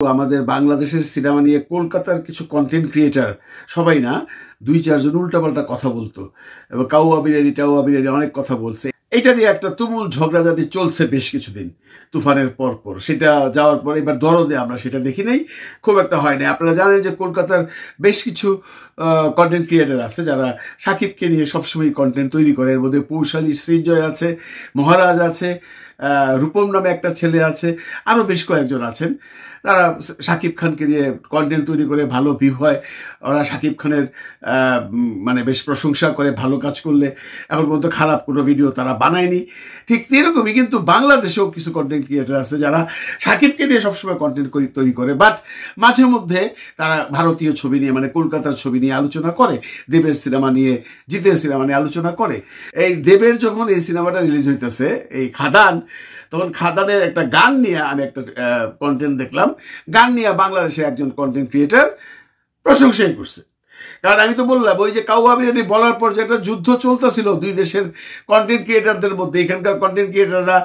আমাদের বাংলাদেশের সিনেমা নিয়ে কলকাতার কিছু কন্টেন্ট ক্রিয়েটার সবাই না, 2-4 জন উল্টাপাল্টা কথা বলতো এবং কাউয়া বিরিয়ানি টাউয়া বিরিয়ানি অনেক কথা বলছে। এটা নিয়ে একটা তুমুল ঝগড়াঝাটি চলছে বেশ কিছুদিন তুফানের পর সেটা যাওয়ার পর এবার দরদে আমরা সেটা দেখি নাই, খুব একটা হয় না। আপনারা জানেন যে কলকাতার বেশ কিছু কন্টেন্ট ক্রিয়েটার আছে যারা সাকিবকে নিয়ে সবসময় কন্টেন্ট তৈরি করে। এর মধ্যে পৌশালী, সৃঞ্জয় আছে, মহারাজ আছে, রূপম নামে একটা ছেলে আছে, আরও বেশ কয়েকজন আছেন। তারা শাকিব খানকে নিয়ে কন্টেন্ট তৈরি করে, ভালো ভিউ হয়, ওরা শাকিব খানের মানে বেশ প্রশংসা করে ভালো কাজ করলে। এখন পর্যন্ত খারাপ কোনো ভিডিও তারা বানায়নি। ঠিক এরকমই কিন্তু বাংলাদেশেও কিছু কন্টেন্ট ক্রিয়েটার আছে যারা শাকিবকে নিয়ে সবসময় কন্টেন্ট তৈরি করে, বাট মাঝে মধ্যে তারা ভারতীয় ছবি নিয়ে মানে কলকাতার ছবি নিয়ে আলোচনা করে, দেবের সিনেমা নিয়ে, জিতের সিনেমা নিয়ে আলোচনা করে। এই দেবের যখন এই সিনেমাটা রিলিজ হইতেছে, এই খাদান, তখন খাদানের একটা গান নিয়ে আমি একটা কন্টেন্ট দেখলাম। গান নিয়ে বাংলাদেশে একজন কন্টেন্ট ক্রিয়েটার প্রশংসাই করছে। কারণ আমি তো বললাম, ওই যে কাউয়া বিরিয়ানি বলার পর যে একটা যুদ্ধ চলতেছিল দুই দেশের কন্টেন্ট ক্রিয়েটারদের মধ্যে, এখানকার কন্টেন্ট ক্রিয়েটাররা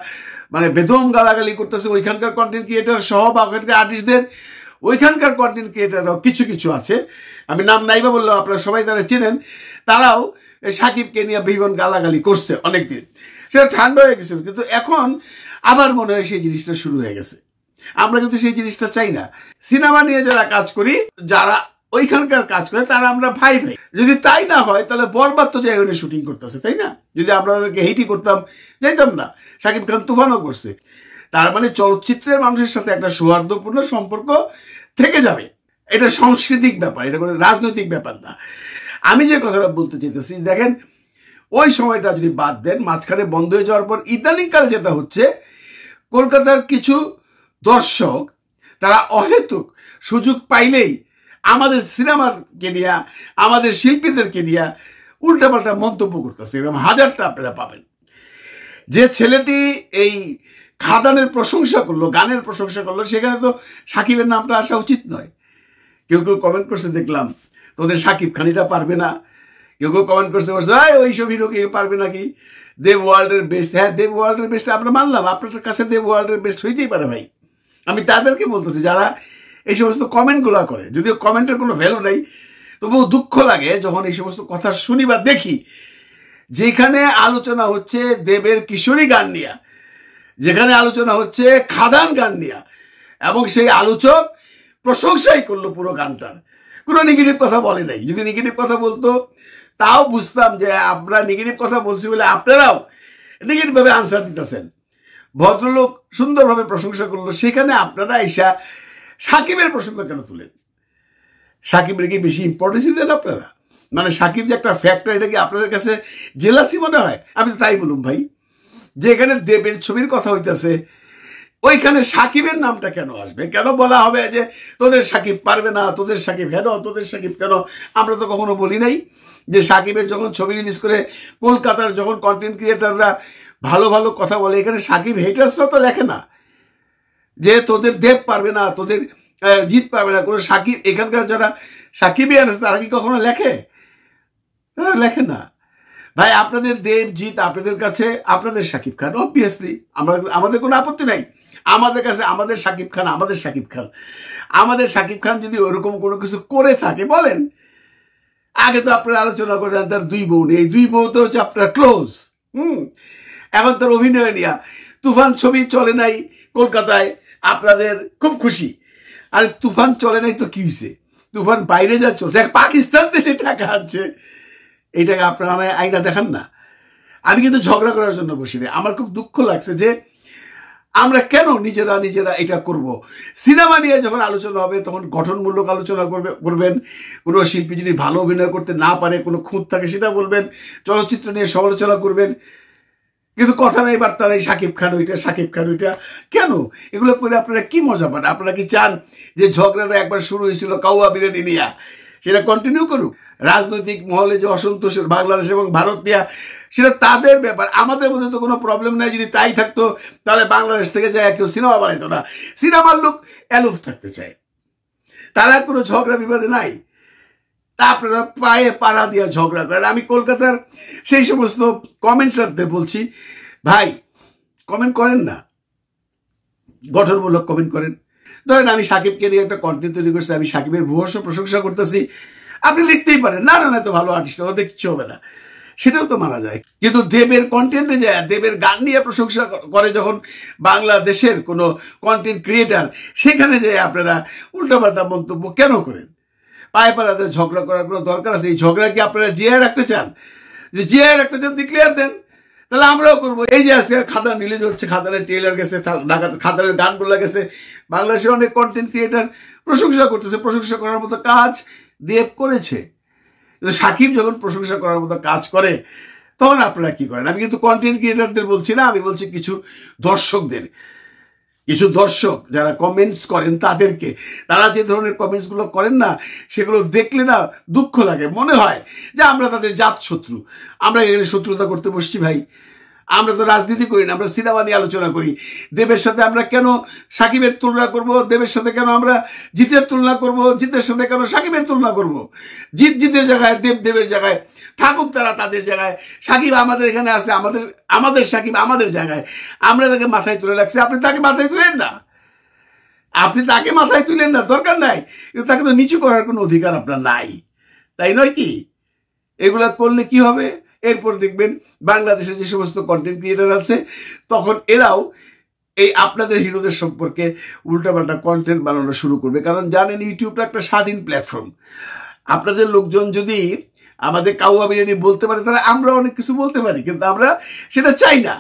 মানে বেদম গালাগালি করতেছে ওইখানকার কন্টেন্ট ক্রিয়েটার সহ, বা ওখানকার আর্টিস্টদের, ওইখানকার কন্টেন্ট ক্রিয়েটাররাও কিছু কিছু আছে, আমি নাম নাইবা বললাম, আপনারা সবাই তারা চেনেন, তারাও সাকিবকে নিয়ে ভীষণ গালাগালি করছে অনেকদিন। সেটা ঠান্ডা হয়ে গেছিল, কিন্তু এখন আবার মনে হয় সেই জিনিসটা শুরু হয়ে গেছে। আমরা কিন্তু সেই জিনিসটা চাই না। সিনেমা নিয়ে যারা কাজ করি, যারা ওইখানকার কাজ করে, তারা আমরা ভাই ভাই। যদি তাই না হয় তাহলে বরবাদ তো জায়গায় শুটিং করতেছে, তাই না? যদি আমরা ওদেরকে হেইটি করতাম, যাইতাম না। শাকিব খান তুফানও করছে, তার মানে চলচ্চিত্রের মানুষের সাথে একটা সৌহার্দ্যপূর্ণ সম্পর্ক থেকে যাবে। এটা সাংস্কৃতিক ব্যাপার, এটা কোনো রাজনৈতিক ব্যাপার না। আমি যে কথাটা বলতে চাইতেছি, দেখেন ওই সময়টা যদি বাদ দেন, মাঝখানে বন্ধ হয়ে যাওয়ার পর ইদানিংকালে যেটা হচ্ছে, কলকাতার কিছু দর্শক তারা অহেতুক সুযোগ পাইলেই আমাদের সিনেমাকে নিয়ে, আমাদের শিল্পীদেরকে নিয়ে উল্টাপাল্টা মন্তব্য করতেছে। এরকম হাজারটা আপনারা পাবেন। যে ছেলেটি এই খাদানের প্রশংসা করলো, গানের প্রশংসা করলো, সেখানে তো সাকিবের নামটা আসা উচিত নয়। কেউ কেউ কমেন্ট করছে দেখলাম, তোদের সাকিব খান এটা পারবে না। কেউ কেউ কমেন্ট করতে পারছে, ওইসব হিরোকে পারবে নাকি, দেব ওয়ার্ল্ডের বেস্ট। হ্যাঁ, দেব ওয়ার্ল্ডের বেস্ট আমরা মানলাম, আপনার কাছে দেব ওয়ার্ল্ডের বেস্ট হইতেই পারে ভাই। আমি তাদেরকে বলতেছি যারা এই সমস্ত কমেন্টগুলো করে, যদিও কমেন্টের কোনো ভ্যালু নেই, তবুও দুঃখ লাগে যখন এই সমস্ত কথা শুনি বা দেখি, যেখানে আলোচনা হচ্ছে দেবের কিশোরী গান নিয়ে, যেখানে আলোচনা হচ্ছে খাদান গান নিয়ে, এবং সেই আলোচক প্রশংসাই করলো পুরো গানটার, কোনো নেগেটিভ কথা বলে নাই। যদি নেগেটিভ কথা বলতো তাও বুঝতাম যে আমরা নেগেটিভ কথা বলছি বলে আপনারাও নেগেটিভভাবে আনসার দিতেছেন। ভদ্রলোক সুন্দরভাবে প্রশংসা করলো, সেখানে আপনারা এসা সাকিবের প্রসঙ্গ কেন তুলেন? সাকিবের কি বেশি ইম্পর্টেন্স দেন আপনারা? মানে সাকিব যে একটা ফ্যাক্টর, এটা কি আপনাদের কাছে জেলাসি মনে হয়? আমি তো তাই বলুন ভাই, যে এখানে দেবের ছবির কথা হইতেছে, ওইখানে সাকিবের নামটা কেন আসবে? কেন বলা হবে যে তোদের সাকিব পারবে না, তোদের সাকিব হেন, তোদের সাকিব কেন? আমরা তো কখনো বলি নাই যে সাকিবের যখন ছবি রিলিজ করে কলকাতার যখন কন্টেন্ট ক্রিয়েটাররা ভালো ভালো কথা বলে, এখানে সাকিব হেটার্সরা তো লেখে না যে তোদের দেব পারবে না, তোদের জিত পারবে না। কোনো সাকিব, এখানকার যারা সাকিবই আছে তারা কি কখনো লেখে? তারা লেখে না ভাই। আপনাদের দেব, জিত আপনাদের কাছে আপনাদের সাকিব খান, অবভিয়াসলি আমাদের কোনো আপত্তি নাই। আমাদের কাছে আমাদের সাকিব খান, আমাদের সাকিব খান। আমাদের সাকিব খান যদি ওরকম কোনো কিছু করে থাকে বলেন। আগে তো আপনারা আলোচনা করেন তার 2 বউ নেই, এই 2 বউ তো হচ্ছে আপনার ক্লোজ। এখন তার অভিনয় নিয়ে তুফান ছবি চলে নাই কলকাতায়, আপনাদের খুব খুশি। আর তুফান চলে নাই তো কি হয়েছে? তুফান বাইরে যা চলছে, পাকিস্তান দেশে টাকা আনছে, এই টাকা আপনারা আমায় আইনা দেখান না। আমি কিন্তু ঝগড়া করার জন্য বসি না। আমার খুব দুঃখ লাগছে যে আমরা কেন নিজেরা এটা করব। সিনেমা নিয়ে যখন আলোচনা হবে তখন গঠনমূলক আলোচনা করবেন। কোনো শিল্পী যদি ভালো অভিনয় করতে না পারে, কোনো খুঁত থাকে, সেটা বলবেন। চলচ্চিত্র নিয়ে সমালোচনা করবেন, কিন্তু কথা নাই বার্তা নাই, সাকিব খান ওইটা, সাকিব খান ওইটা। কেন এগুলো করে আপনারা কি মজা পান? আপনারা কি চান যে ঝগড়াটা একবার শুরু হয়েছিল কাউয়া বিরিয়ানি নিয়ে, সেটা কন্টিনিউ করুক? রাজনৈতিক মহলে যে অসন্তোষের বাংলাদেশ এবং ভারত নিয়ে, সেটা তাদের ব্যাপার, আমাদের মধ্যে তো কোনো প্রবলেম নাই। যদি তাই থাকতো তাহলে বাংলাদেশ থেকে যায় কেউ সিনেমা বানাইতো না। সিনেমার লোক অ্যালুপ থাকতে চায়, তারা কোনো ঝগড়া বিবাদে নাই। তা আপনারা পায়ে পাড়া দিয়ে ঝগড়া করেন। আমি কলকাতার সেই সমস্ত কমেন্টারদের বলছি, ভাই কমেন্ট করেন না, গঠনমূলক কমেন্ট করেন। ধরেন আমি সাকিবকে নিয়ে একটা কন্টেন্ট তৈরি করছি, আমি সাকিবের ভূয়সী প্রশংসা করতেছি, আপনি লিখতেই পারেন না না না তো ভালো আর্টিস্ট, ওদের কিচ্ছু হবে না, সেটাও তো মানা যায়। কিন্তু দেবের কন্টেন্টে যায়, দেবের গান নিয়ে প্রশংসা করে যখন বাংলাদেশের কোনো কন্টেন্ট ক্রিয়েটার, সেখানে যে আপনারা উল্টাপাল্টা মন্তব্য কেন করেন? পায়ে পাড়াতে ঝগড়া করার কোনো দরকার আছে? এই ঝগড়া কি আপনারা জিয়ায় রাখতে চান? যে জিয়ায় রাখতে চান ডিক্লেয়ার দেন, তাহলে আমরাও করবো। এই যে আজকে খাদান রিলিজ হচ্ছে, খাদানের ট্রেলার গেছে, খাদানের গানগুলো গেছে, বাংলাদেশের অনেক কন্টেন্ট ক্রিয়েটার প্রশংসা করতেছে। প্রশংসা করার মতো কাজ দেব করেছে, কিন্তু সাকিব যখন প্রশংসা করার মতো কাজ করে তখন আপনারা কি করেন? আমি কিন্তু কন্টেন্ট ক্রিয়েটারদের বলছি না, আমি বলছি কিছু দর্শকদের, কিছু দর্শক যারা কমেন্টস করেন তাদেরকে। তারা যে ধরনের কমেন্টসগুলো করেন না, সেগুলো দেখলে না দুঃখ লাগে, মনে হয় যে আমরা তাদের জাত শত্রু, আমরা এখানে শত্রুতা করতে বসছি। ভাই, আমরা তো রাজনীতি করি না, আমরা সিনেমা নিয়ে আলোচনা করি। দেবের সাথে আমরা কেন সাকিবের তুলনা করব? দেবের সাথে কেন আমরা জিতের তুলনা করব? জিতের সাথে কেন সাকিবের তুলনা করব? জিতের জায়গায় দেব, দেবের জায়গায় থাকুক তারা তাদের জায়গায়। সাকিব আমাদের এখানে আছে, আমাদের সাকিব আমাদের জায়গায়, আমরা তাকে মাথায় তুলে রাখছি। আপনি তাকে মাথায় তুলেন না, আপনি তাকে মাথায় তুলেন না, দরকার নাই। কিন্তু তাকে তো নিচু করার কোনো অধিকার আপনার নাই, তাই নয় কি? এগুলা করলে কি হবে? এরপর দেখবেন বাংলাদেশের যে সমস্ত কন্টেন্ট ক্রিয়েটার আছে, তখন এরাও এই আপনাদের হিরোদের সম্পর্কে উল্টাপাল্টা কন্টেন্ট বানানো শুরু করবে। কারণ জানেন, ইউটিউবটা একটা স্বাধীন প্ল্যাটফর্ম। আপনাদের লোকজন যদি আমাদের কাউয়া বিরিয়ানি বলতে পারে, তাহলে আমরা অনেক কিছু বলতে পারি, কিন্তু আমরা সেটা চাই না।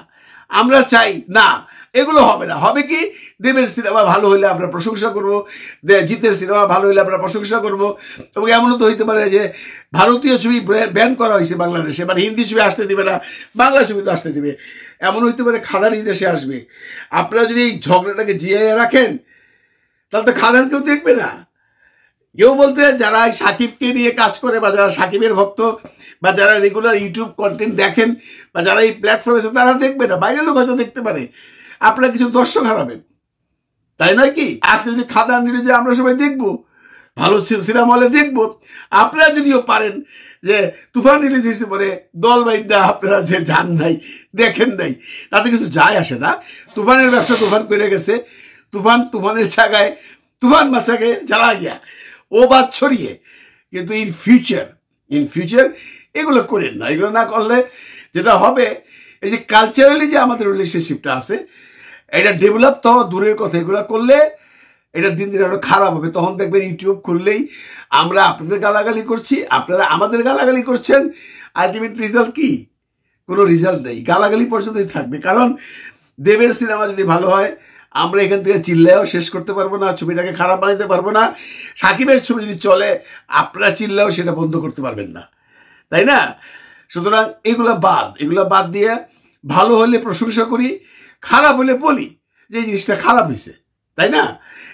আমরা চাই না, এগুলো হবে না। হবে কি? দেবের সিনেমা ভালো হলে আমরা প্রশংসা করবো, জিতের সিনেমা ভালো হলে আমরা প্রশংসা করবো। এবং এমনও তো হইতে পারে যে ভারতীয় ছবি ব্যান করা হয়েছে বাংলাদেশে, মানে হিন্দি ছবি আসতে দিবে না, বাংলা ছবি তো আসতে দিবে। এমন হইতে পারে খাদান এই দেশে আসবে। আপনারা যদি এই ঝগড়াটাকে জিয়াইয়া রাখেন, তাহলে তো খাদান কেউ দেখবে না। কেউ বলতে যারা সাকিবকে নিয়ে কাজ করে, বা যারা সাকিবের ভক্ত, বা যারা রেগুলার ইউটিউব কন্টেন্ট দেখেন, বা যারা এই প্ল্যাটফর্মে আছে, তারা দেখবে না। বাইরের লোক হয়তো দেখতে পারে, আপনারা কিছু দর্শক হারাবেন, তাই নয় কি? আজকে যদি খাদান রিলিজে আমরা সবাই দেখবো, ভালো সিনেমা হলে দেখবো। আপনারা যদিও পারেন যে তুফান রিলিজ হয়েছে পরে দল বাইদা আপনারা যে যান নাই, দেখেন নাই, তাতে কিছু যায় আসে না। তুফানের ব্যবসা তুফান করে গেছে, তুফানের জায়গায় তুফান বাচ্চাকে জ্বালা গিয়া ও বাদ ছড়িয়ে। কিন্তু ইন ফিউচার এগুলো করেন না। এগুলো না করলে যেটা হবে, এই যে কালচারালি যে আমাদের রিলেশনশিপটা আছে, এটা ডেভেলপ তো দূরের কথা, এগুলো করলে এটা দিন দিন আরো খারাপ হবে। তখন দেখবেন ইউটিউব খুললেই আমরা আপনাদের গালাগালি করছি, আপনারা আমাদের গালাগালি করছেন। আলটিমেট রেজাল্ট কি? কোনো রেজাল্ট নেই, গালাগালি পর্যন্তই থাকবে। কারণ দেবের সিনেমা যদি ভালো হয়, আমরা এখান থেকে চিল্লাও শেষ করতে পারবো না, ছবিটাকে খারাপ বানাতে পারবো না। সাকিবের ছবি যদি চলে, আপনারা চিল্লাও সেটা বন্ধ করতে পারবেন না, তাই না? সুতরাং এগুলা বাদ দিয়ে ভালো হলে প্রশংসা করি, খারাপ হলে বলি যে এই জিনিসটা খারাপ হয়েছে, তাই না?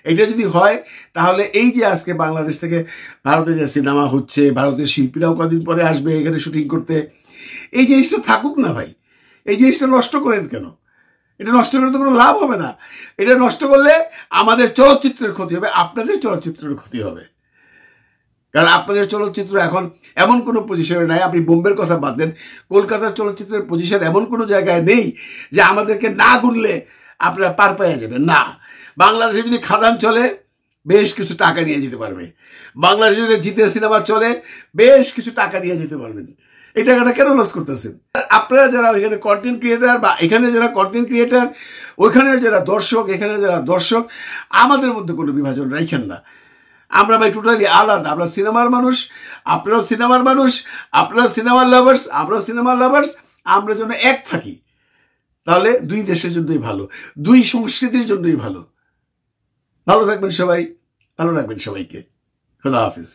এটা যদি হয়, তাহলে এই যে আজকে বাংলাদেশ থেকে ভারতে যে সিনেমা হচ্ছে, ভারতের শিল্পীরাও কদিন পরে আসবে এখানে শুটিং করতে, এই জিনিসটা থাকুক না ভাই। এই জিনিসটা নষ্ট করেন কেন? এটা নষ্ট করে তো কোনো লাভ হবে না। এটা নষ্ট করলে আমাদের চলচ্চিত্রের ক্ষতি হবে, আপনাদের চলচ্চিত্রের ক্ষতি হবে। কারণ আপনাদের চলচ্চিত্র এখন এমন কোনো পজিশনে নাই। আপনি বোম্বের কথা বাদ দেন, কলকাতার চলচ্চিত্রের পজিশন এমন কোনো জায়গায় নেই যে আমাদেরকে না গুনলে আপনারা পার পাইয়া যাবেন না। বাংলাদেশে যদি খাদান চলে, বেশ কিছু টাকা নিয়ে যেতে পারবে। বাংলাদেশে যদি জিতের সিনেমা চলে, বেশ কিছু টাকা নিয়ে যেতে পারবেন। এই টাকাটা কেন লস করতেছেন? আপনারা যারা ওইখানে কন্টেন্ট ক্রিয়েটার, বা এখানে যারা কন্টেন্ট ক্রিয়েটার, ওইখানে যারা দর্শক, এখানে যারা দর্শক, আমাদের মধ্যে কোনো বিভাজন রাখেন না। আমরা ভাই টোটালি আলাদা। আমরা সিনেমার মানুষ, আপনারাও সিনেমার মানুষ, আপনারা সিনেমার লাভার্স, আমরাও সিনেমার লাভার্স। আমরা যেন এক থাকি, তাহলে দুই দেশের জন্যই ভালো, দুই সংস্কৃতির জন্যই ভালো। ভালো থাকবেন সবাই, ভালো রাখবেন সবাইকে। খোদা হাফিজ।